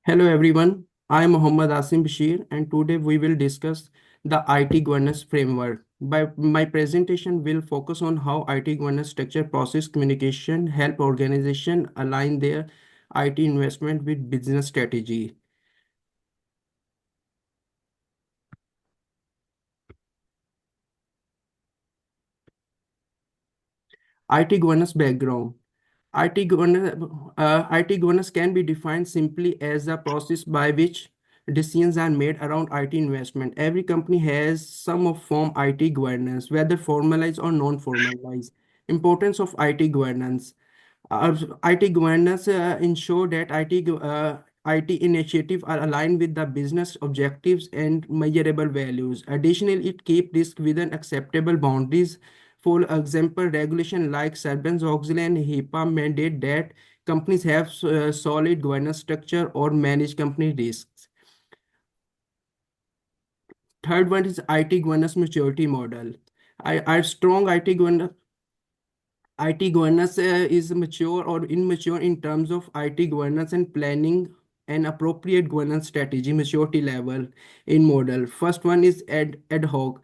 Hello everyone, I am Mohammad Asim Bashir and today we will discuss the IT governance framework. My presentation will focus on how IT governance structure process communication help organization align their IT investment with business strategy. IT governance background. IT governance can be defined simply as the process by which decisions are made around IT investment. Every company has some of form IT governance, whether formalized or non-formalized. Importance of IT governance. IT governance ensure that IT initiatives are aligned with the business objectives and measurable values. Additionally, it keeps risk within acceptable boundaries. For example, regulation like Sarbanes-Oxley and HIPAA mandate that companies have solid governance structure or manage company risks. Third one is IT governance maturity model. Our strong IT governance is mature or immature in terms of IT governance and planning an appropriate governance strategy maturity level in model. First one is ad hoc.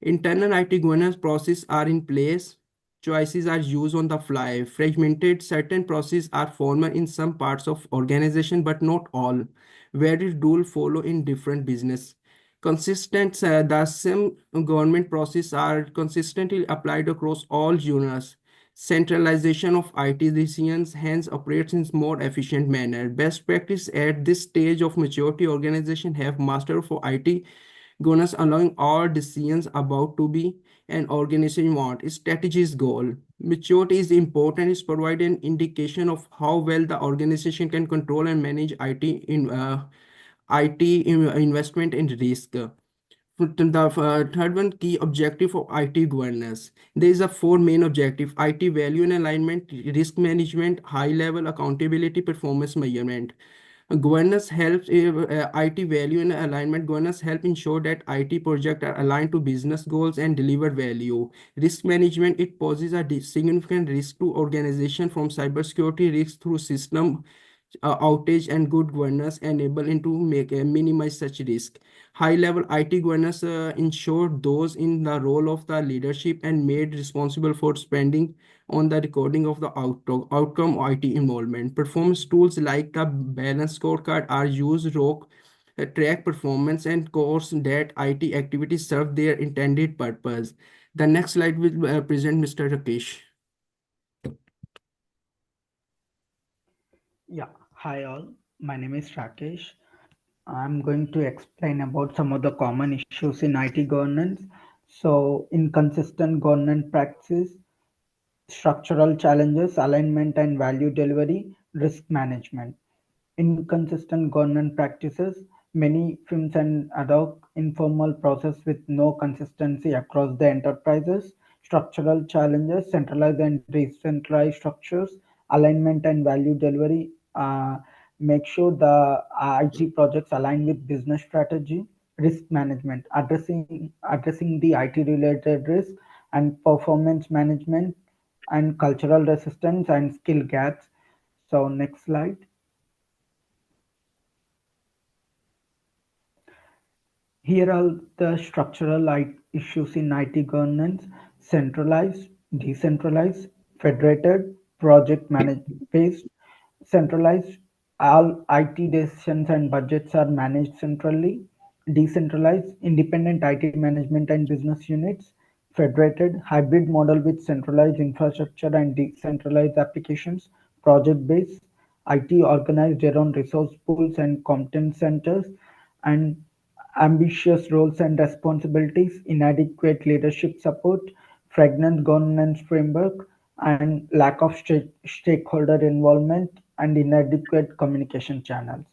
Internal IT governance processes are in place. Choices are used on the fly. Fragmented, certain processes are formal in some parts of organization, but not all. Varied rules follow in different business. Consistent, the same government processes are consistently applied across all units. Centralization of IT decisions hence operates in more efficient manner. Best practice at this stage of maturity organization have master for IT governance allowing all decisions about to be an organization want. Strategy's goal. Maturity is important. Is provide an indication of how well the organization can control and manage investment and risk. The third one key objective of IT governance. There is a four main objective: IT value and alignment, risk management, high level accountability, performance measurement. Governance helps IT value and alignment. Governance help ensure that IT projects are aligned to business goals and deliver value. Risk management, it poses a significant risk to organization from cybersecurity risks through system outage, and good governance enable into make minimize such risk. High level IT governance ensure those in the role of the leadership and made responsible for spending on the recording of the outcome IT involvement. Performance tools like the balance scorecard are used to track performance and course that IT activities serve their intended purpose. The next slide will present Mr. Rakesh. Yeah, hi all. My name is Rakesh. I'm going to explain about some of the common issues in IT governance. So, inconsistent governance practices, structural challenges, alignment and value delivery, risk management. Inconsistent governance practices, many firms and adopt informal process with no consistency across the enterprises, structural challenges, centralized and decentralized structures, alignment and value delivery, make sure the IT projects align with business strategy, risk management, addressing the IT related risk and performance management and cultural resistance and skill gaps. So next slide. Here are the structural issues in IT governance: centralized, decentralized, federated, project managed based. Centralized, all IT decisions and budgets are managed centrally. Decentralized, independent IT management and business units. Federated, hybrid model with centralized infrastructure and decentralized applications. Project based, IT organized around resource pools and competence centers. And ambitious roles and responsibilities, inadequate leadership support, fragment governance framework, and lack of stakeholder involvement and inadequate communication channels.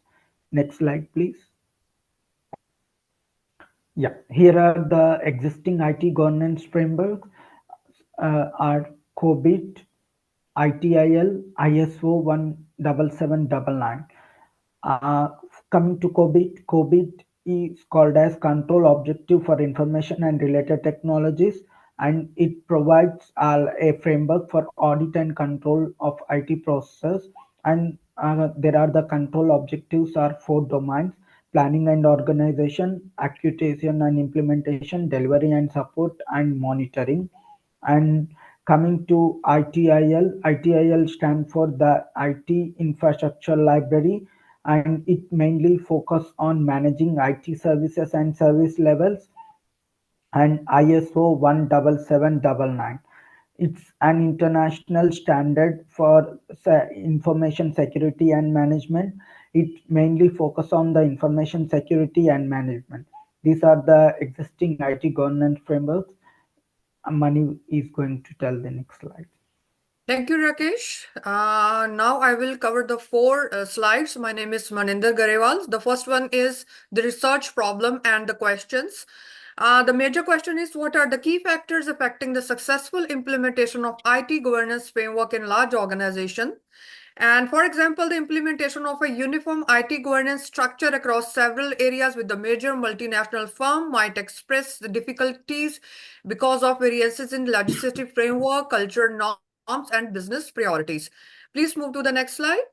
Next slide, please. Yeah, here are the existing IT governance frameworks are COBIT, ITIL, ISO 17799. Uh, Coming to COBIT is called as Control Objective for Information and Related Technologies, and it provides a framework for audit and control of IT processes. And There are the control objectives are four domains: planning and organization, acquisition and implementation, delivery and support, and monitoring. And coming to ITIL, ITIL stand for the IT Infrastructure Library, and it mainly focus on managing IT services and service levels. And ISO 17799. It's an international standard for information security and management. It mainly focus on the information security and management. These are the existing IT governance frameworks. Mani is going to tell the next slide. Thank you, Rakesh. Now I will cover the four slides. My name is Maninder Garewal. The first one is the research problem and the questions. The major question is, what are the key factors affecting the successful implementation of IT governance framework in large organization? And for example, the implementation of a uniform IT governance structure across several areas with the major multinational firm might express the difficulties because of variances in legislative framework, culture, norms, and business priorities. Please move to the next slide.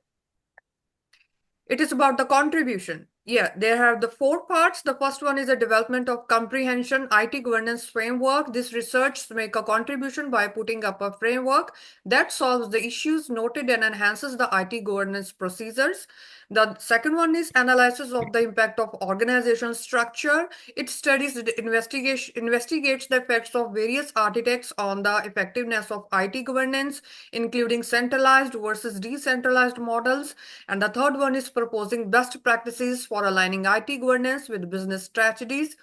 It is about the contribution. Yeah, they have the four parts. The first one is the development of comprehension IT governance framework. This research make a contribution by putting up a framework that solves the issues noted and enhances the IT governance procedures. The second one is analysis of the impact of organization structure. It studies the investigates the effects of various architects on the effectiveness of IT governance, including centralized versus decentralized models. And the third one is proposing best practices for aligning IT governance with business strategies.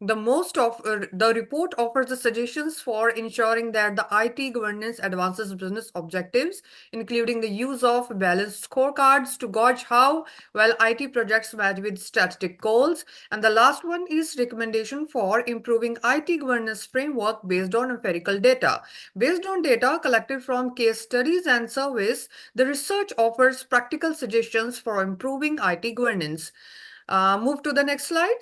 The report offers the suggestions for ensuring that the IT governance advances business objectives, including the use of balanced scorecards to gauge how well IT projects match with strategic goals. And the last one is recommendation for improving IT governance framework based on empirical data. Based on data collected from case studies and surveys, the research offers practical suggestions for improving IT governance. Move to the next slide.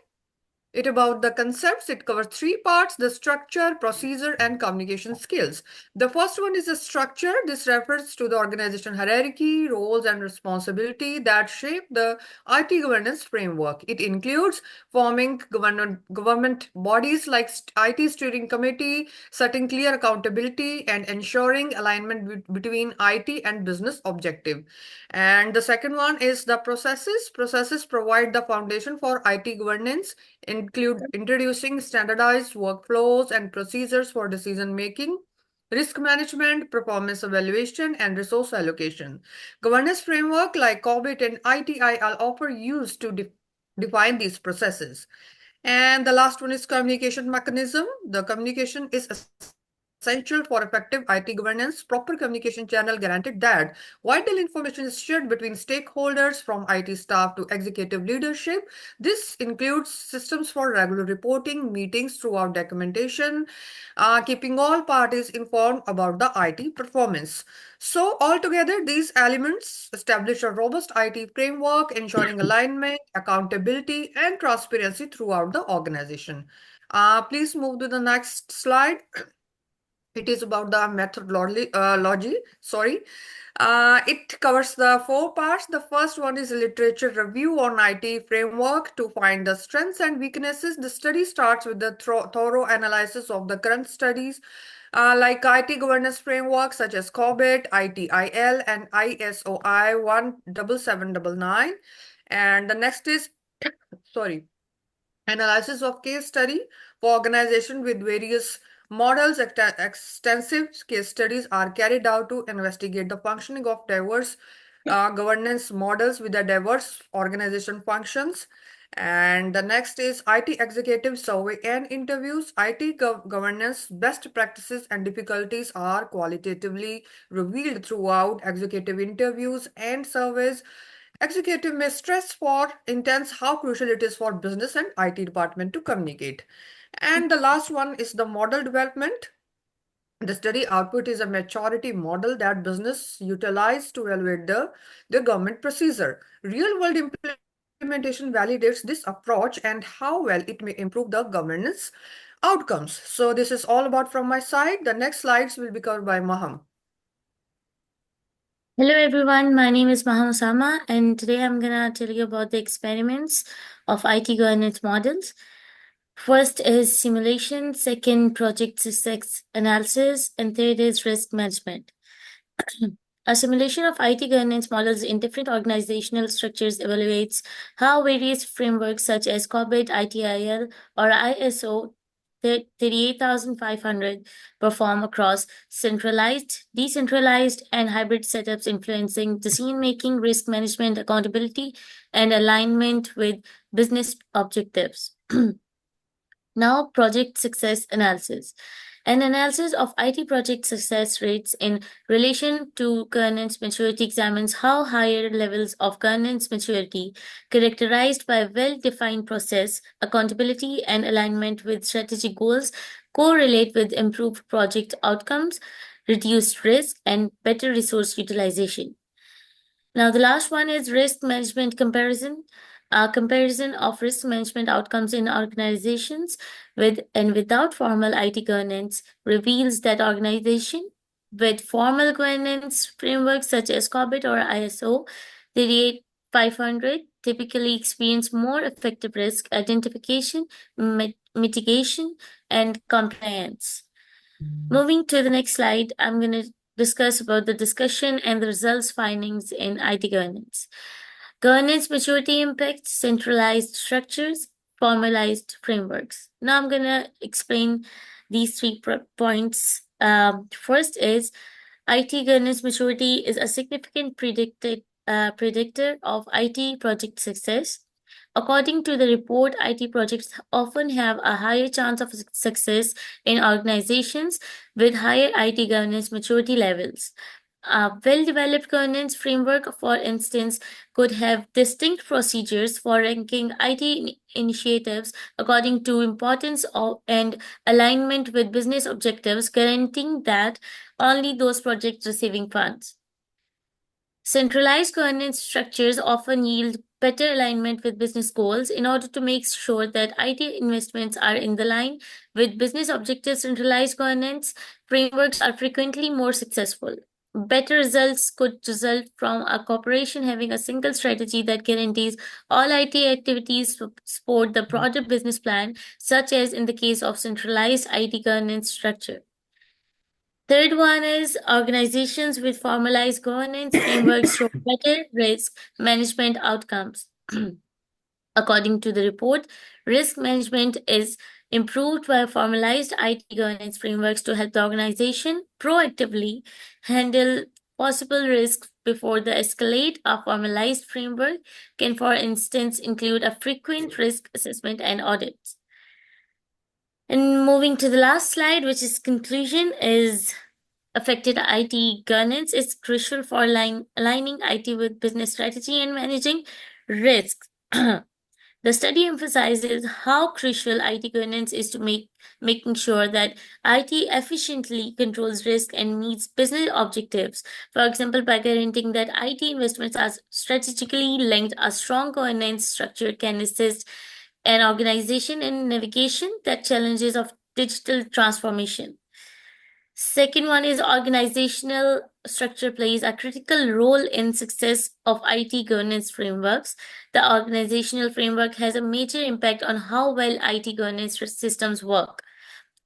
It about the concepts. It covers three parts: the structure, procedure, and communication skills. The first one is the structure. This refers to the organization hierarchy, roles, and responsibility that shape the IT governance framework. It includes forming government bodies like IT steering committee, setting clear accountability, and ensuring alignment between IT and business objective. And the second one is the processes. Processes provide the foundation for IT governance, include introducing standardized workflows and procedures for decision making, risk management, performance evaluation, and resource allocation. Governance framework like COBIT and ITI are often used to define these processes. And the last one is communication mechanism. The communication is essential for effective IT governance. Proper communication channel guaranteed that vital information is shared between stakeholders from IT staff to executive leadership. This includes systems for regular reporting, meetings throughout documentation, keeping all parties informed about the IT performance. So altogether, these elements establish a robust IT framework, ensuring alignment, accountability, and transparency throughout the organization. Please move to the next slide. It is about the methodology. Sorry. It covers the four parts. The first one is literature review on IT framework to find the strengths and weaknesses. The study starts with the thorough analysis of the current studies, like IT governance frameworks such as COBIT, ITIL, and ISOI 17799. And the next is, sorry, analysis of case study for organization with various models. Extensive case studies are carried out to investigate the functioning of diverse governance models with the diverse organization functions. And the next is IT executive survey and interviews. IT governance best practices and difficulties are qualitatively revealed throughout executive interviews and surveys. Executive may stress for intense how crucial it is for business and IT department to communicate. And the last one is the model development. The study output is a maturity model that business utilize to evaluate the government procedure. Real world implementation validates this approach and how well it may improve the governance outcomes. So this is all about from my side. The next slides will be covered by Maham. Hello everyone, my name is Maha Osama and today I'm gonna tell you about the experiments of IT governance models. First is simulation, second project success analysis, and third is risk management. A simulation of IT governance models in different organizational structures evaluates how various frameworks such as COBIT, ITIL, or ISO 38500 perform across centralized, decentralized, and hybrid setups, influencing decision making, risk management, accountability, and alignment with business objectives. Now, project success analysis. An analysis of IT project success rates in relation to governance maturity examines how higher levels of governance maturity, characterized by well defined process, accountability, and alignment with strategic goals, correlate with improved project outcomes, reduced risk, and better resource utilization. Now, the last one is risk management comparison. A comparison of risk management outcomes in organizations with and without formal IT governance reveals that organization with formal governance frameworks such as COBIT or ISO 38500 typically experience more effective risk identification, mitigation, and compliance. Moving to the next slide, I'm going to discuss about the discussion and the results findings in IT governance. Governance maturity impacts centralized structures, formalized frameworks. Now I'm going to explain these three points. First is IT governance maturity is a significant predictor of IT project success. According to the report, IT projects often have a higher chance of success in organizations with higher IT governance maturity levels. A well developed governance framework, for instance, could have distinct procedures for ranking IT initiatives according to importance and alignment with business objectives, guaranteeing that only those projects receiving funds. Centralized governance structures often yield better alignment with business goals in order to make sure that IT investments are in the line with business objectives. Centralized governance frameworks are frequently more successful. Better results could result from a corporation having a single strategy that guarantees all IT activities support the broader business plan, such as in the case of centralized IT governance structure. Third one is organizations with formalized governance frameworks show better risk management outcomes. According to the report, risk management is improved by formalized IT governance frameworks to help the organization proactively handle possible risks before they escalate. A formalized framework can, for instance, include a frequent risk assessment and audits. And moving to the last slide, which is conclusion, is affected IT governance is crucial for aligning IT with business strategy and managing risks. The study emphasizes how crucial IT governance is to making sure that IT efficiently controls risk and meets business objectives. For example, by guaranteeing that IT investments are strategically linked, a strong governance structure can assist an organization in navigation that challenges of digital transformation. Second one is organizational structure plays a critical role in success of IT governance frameworks. The organizational framework has a major impact on how well IT governance systems work.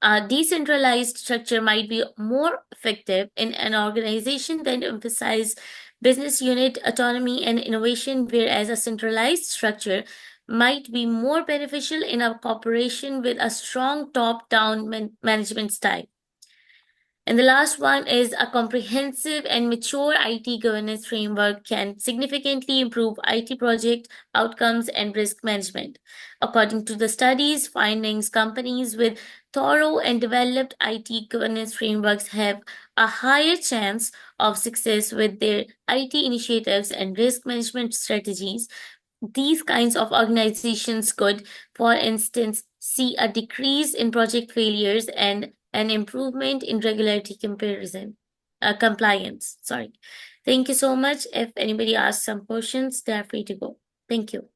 A decentralized structure might be more effective in an organization that emphasizes business unit autonomy and innovation, whereas a centralized structure might be more beneficial in a corporation with a strong top-down management style. And the last one is a comprehensive and mature IT governance framework can significantly improve IT project outcomes and risk management. According to the study's findings, companies with thorough and developed IT governance frameworks have a higher chance of success with their IT initiatives and risk management strategies. These kinds of organizations could, for instance, see a decrease in project failures and an improvement in regularity compliance. Sorry. Thank you so much. If anybody asks some questions, they are free to go. Thank you.